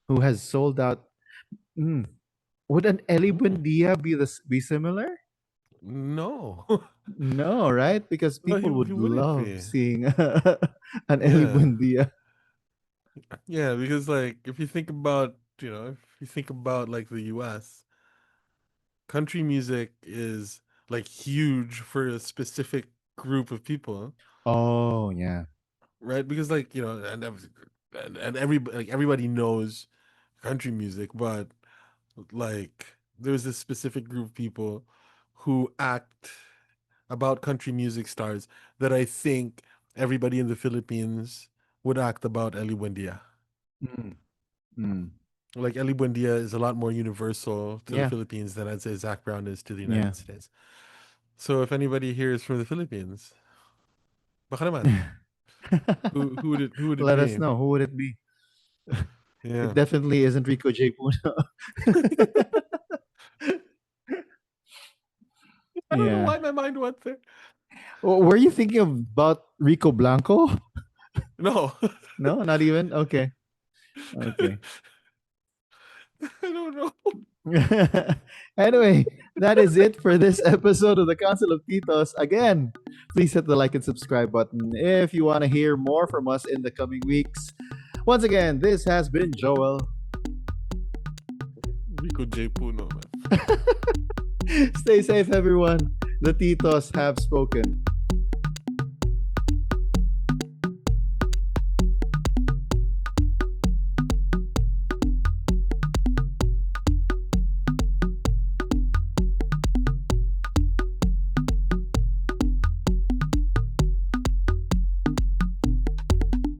Who has sold out? Hmm. Would an Eli Hmm. Buendia be similar? No. No, right? Because No, people he would wouldn't love be. seeing an Eli Yeah. Buendia. Yeah, because like if you think about, if you think about like the US, country music is like huge for a specific group of people, Oh yeah. right? Because like, and everybody knows country music, but like there's this specific group of people who act about country music stars that I think everybody in the Philippines would act about Eli Buendia. Mm, mm. Like Eli Buendia is a lot more universal to the Yeah. Philippines than I'd say Zach Brown is to the Yeah. United States. So if anybody here is from the Philippines, baka naman, who would it Let us be? know. Who would it be? It Yeah. definitely isn't Rico J. Puna. I don't know Yeah. why my mind went there. Were you thinking about Rico Blanco? No. No, not even. Okay. I Okay. don't know. Anyway, that is it for this episode of the Council of Titos. Again, please hit the like and subscribe button if you want to hear more from us in the coming weeks. Once again, this has been Joel. Rico J. Puno, man. Stay safe, everyone. The Titos have spoken.